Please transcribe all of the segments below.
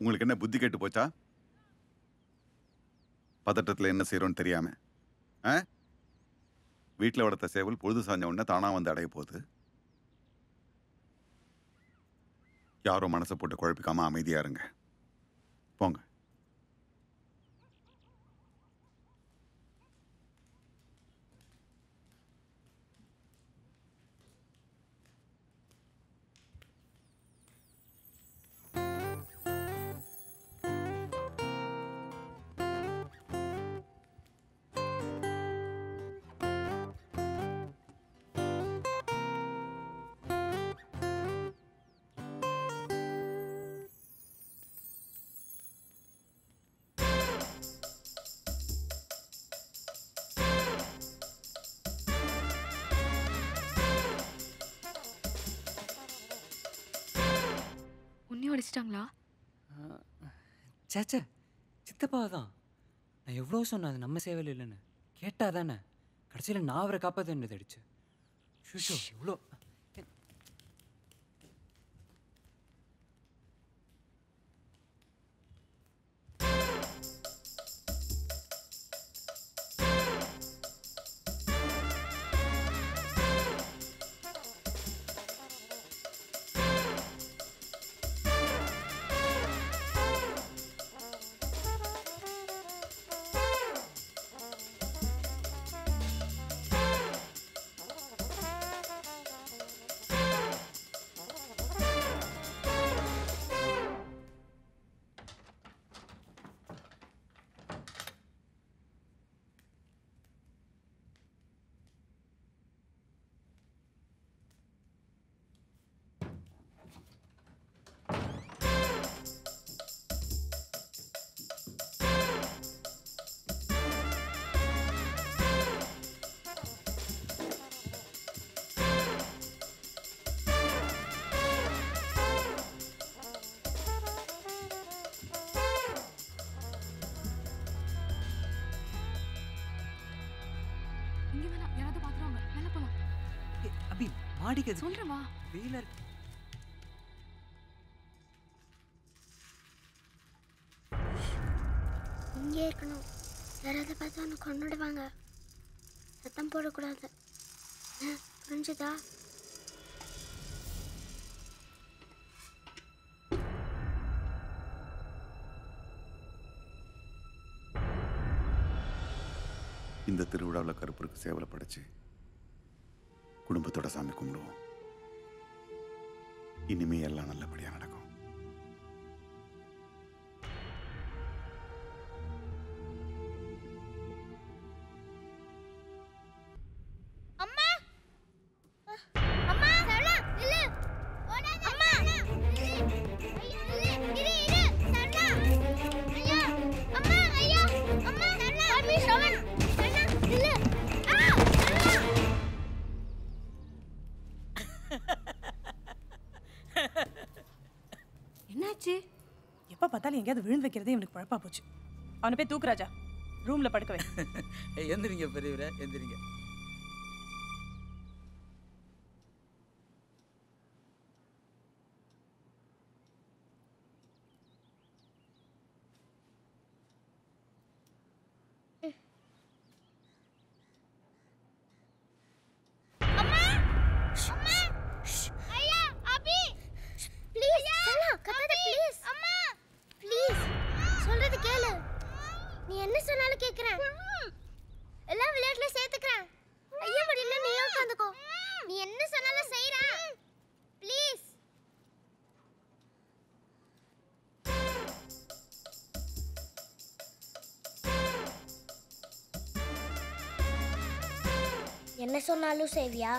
உங்களுக்கு என்ன புத்தி கெட்டு போச்சா? பதட்டத்தில் என்ன செய்யறோம்னு தெரியாம வீட்டில் வளர்த்த சேவல் பொழுது சாஞ்ச உடனே தானா வந்து அடைய போகுது. யாரும் மனசை போட்டு குழப்பிக்காம அமைதியா இருங்க. போங்க. உன்னையும் அடிச்சிட்டாங்களா? சேச்சே, சித்தப்பாவை தான். நான் எவ்வளோ சொன்னேன் அது நம்ம சேவல் இல்லைன்னு. கேட்டா தானே. கடைசியில் நான் அவரை காப்பாற்ற வேண்டியது அடிச்சு. ஷூஷோ இவ்வளோ இங்க வேணாம், யாராவது பாத்துருவாங்க. மேல போலாம். அபி மாடிக்கு சொல்றேன் வா. வெயில இங்கே இருக்கணும். யாராவது பார்த்தா அவனை கொண்டுடுவாங்க. சத்தம் போடக்கூடாது. புரிஞ்சுதா? இந்த திருவிழாவில் கருப்பருக்கு சேவலை படைச்சு குடும்பத்தோட சாமி கும்பிடுவோம். இனிமே எல்லாம் நல்லபடியா நடக்கும். என்னாச்சு? எப்போ பார்த்தாலும் எங்கேயாவது விழுந்து வைக்கிறதே இவனுக்கு பழப்பா போச்சு. அவனை போய் தூக்குராஜா, ரூம்ல படுக்க வை. எந்திரிங்க பெரியவரே, எந்திரிங்க. நீ என்ன சொன்னாலும் கேக்குறேன். எல்லாம் விளையாட்டுல சேர்த்துக்கிறேன். ஐயா முடியல, நீ உட்காந்துக்கோ. நீ என்ன சொன்னாலும் செய்றேன். ப்ளீஸ். என்ன சொன்னாலும் செய்வியா?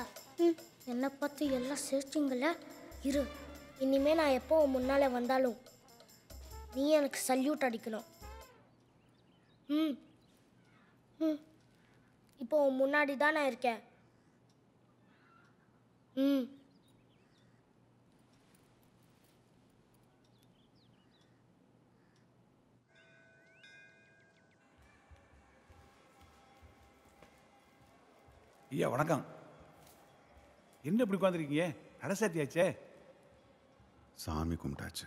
என்னை பார்த்து எல்லாம் சிரிச்சிங்கல்ல? இரு, இனிமே நான் எப்போ முன்னாலே வந்தாலும் நீ எனக்கு சல்யூட் அடிக்கணும். இப்போ முன்னாடி தான் நான் இருக்கேன். ஐயா வணக்கம். என்ன இப்படி உட்காந்துருக்கீங்க? நடை சாத்தியாச்சே? சாமி கும்பிட்டாச்சு.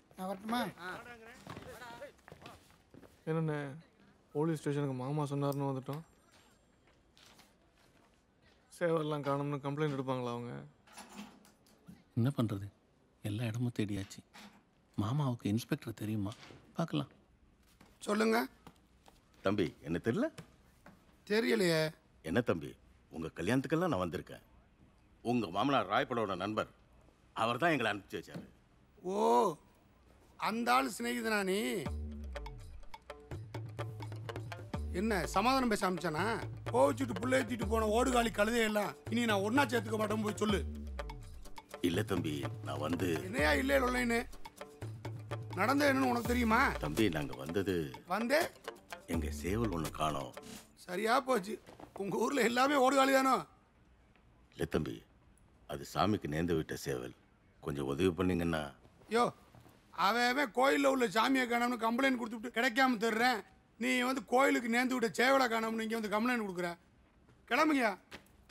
நான் வரட்டுமா? என்னண்ணே போலீஸ் ஸ்டேஷனுக்கு மாமா சொன்னார்னு வந்துட்டோம். சேவெல்லாம் காணும்னு கம்ப்ளைண்ட் எடுப்பாங்களா அவங்க? என்ன பண்ணுறது, எல்லா இடமும் தேடியாச்சு. மாமாவுக்கு இன்ஸ்பெக்டர் தெரியுமா? பார்க்கலாம். சொல்லுங்க. தம்பி, என்ன தெரியல? தெரியலையே. என்ன தம்பி, உங்கள் கல்யாணத்துக்கெல்லாம் நான் வந்திருக்கேன். உங்கள் மாமனார் ராயப்படோட நண்பர் அவர் தான் எங்களை அனுப்பிச்சி வச்சார். ஓ, அந்த ஆள் சிநேகிதனா நீ? என்ன சமாதானம் பேச ஆரம்பிச்சானா? கோவிச்சுட்டு புள்ள ஏற்றிட்டு போன ஓடுகாலி கழுதையெல்லாம் இனி நான் ஒன்றா சேர்த்துக்க மாட்டேன், போய் சொல்லு. இல்லை தம்பி, நான் வந்து என்னையா இல்லை இல்லைன்னு நடந்த என்னன்னு உனக்கு தெரியுமா? தம்பி, நாங்கள் வந்தது எங்கள் சேவல் ஒன்று காணோம். சரியா போச்சு. உங்கள் ஊரில் எல்லாமே ஓடுகாலி தானோ? இல்லை தம்பி, அது சாமிக்கு நேர்ந்து விட்ட சேவல். கொஞ்சம் உதவி பண்ணீங்கன்னா. யோ, அவன் கோயிலில் உள்ள சாமியை காணோம்னு கம்ப்ளைண்ட் கொடுத்துட்டு கிடைக்காம தர்றேன். நீ வந்து கோயிலுக்கு நேர்ந்து விட்ட சேவலை காணோம்னு இங்கே வந்து கம்ப்ளைண்ட் கொடுக்குற. கிளம்புங்கயா.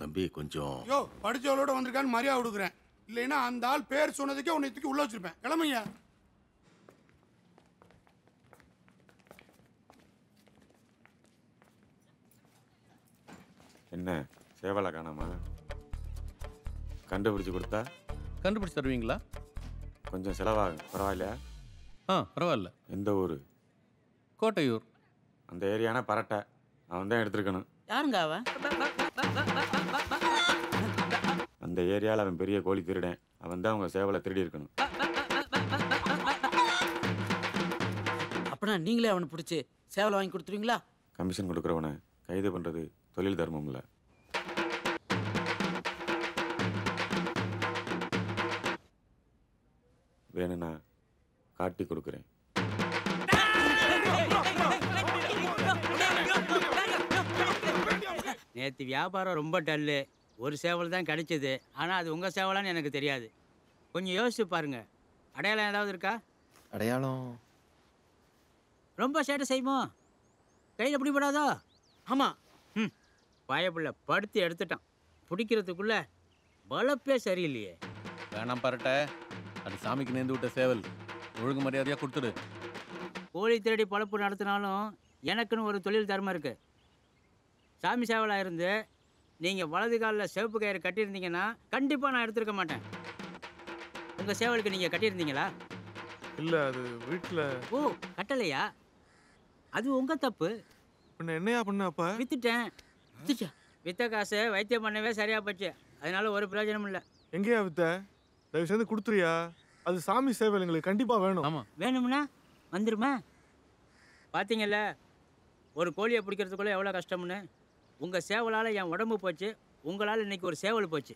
தம்பி கொஞ்சம். யோ, படித்தவளோட வந்திருக்கான்னு மரியாதை கொடுக்குறேன். இல்லைன்னா அந்த ஆள் பேர் சொன்னதுக்கே உன்னை தூக்கி உள்ள வச்சிருப்பேன். கிளம்புங்கயா. என்ன சேவலை காணாமா? கண்டுபிடிச்சு கொடுத்தா கண்டுபிடிச்சு தருவீங்களா? கொஞ்சம் செலவாகும், பரவாயில்லையா? பரவாயில்ல. எந்த ஊர்? கோட்டையூர். அந்த ஏரியானா பரட்டை, அவன் தான் எடுத்துருக்கணும். யாருங்க அவன்? அந்த ஏரியாவில் அவன் பெரிய கோழி திருடன். அவன் தான் அவங்க சேவலை திருடி இருக்கணும். அப்படின்னா நீங்களே அவனை பிடிச்சி சேவலை வாங்கி கொடுத்துருவீங்களா? கமிஷன் கொடுக்குறவனை கைது பண்ணுறது தொழில் தர்மம் இல்லை. வேணும்னா காட்டி கொடுக்குறேன். நேற்று வியாபாரம் ரொம்ப டல்லு. ஒரு சேவல் தான் கிடைச்சது. ஆனால் அது உங்கள் சேவலான்னு எனக்கு தெரியாது. கொஞ்சம் யோசிச்சு பாருங்க. அடையாளம் ஏதாவது இருக்கா? அடையாளம் ரொம்ப சேட்டை செய்யுமோ? கையில் பிடிபடாதோ? ஆமாம். பயப்புள்ள படுத்து எடுத்துட்டான். பிடிக்கிறதுக்குள்ள பலப்பே சரியில்லையே. வேணாம் பரட்டை, அது சாமிக்கு நேர்ந்து விட்ட சேவல். ஒழுங்கு மரியாதையாக கொடுத்துடு. கோழி திருடி பழப்பு நடத்தினாலும் எனக்குன்னு ஒரு தொழில் தர்மம் இருக்குது. சாமி சேவலாக இருந்து நீங்கள் வலது காலில் சிவப்பு கயிறு கட்டியிருந்தீங்கன்னா கண்டிப்பாக நான் எடுத்துருக்க மாட்டேன். உங்கள் சேவலுக்கு நீங்கள் கட்டியிருந்தீங்களா? இல்லை, அது வீட்டில். ஓ, கட்டலையா? அது உங்கள் தப்பு. என்னையா பண்ணப்ப? வித்துட்டேன். வித்த காசு வைத்தியம் பண்ணவே சரியாக போச்சு. அதனால ஒரு பிரயோஜனம் இல்லை. எங்கேயா வித்த? தயவு செய்து கொடுத்துறியா? அது சாமி சேவல் எங்களுக்கு கண்டிப்பாக வேணும். ஆமாம், வேணும்னா வந்துருமா? பார்த்தீங்கல்ல ஒரு கோழியை பிடிக்கிறதுக்குள்ளே எவ்வளோ கஷ்டம்னு. உங்கள் சேவலால் என் உடம்பு போச்சு. உங்களால் இன்றைக்கி ஒரு சேவல் போச்சு.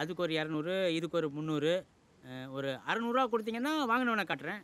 அதுக்கு ஒரு 200, இதுக்கு ஒரு 300, ஒரு 600 கொடுத்தீங்கன்னா வாங்கினவனை காட்டுறேன்.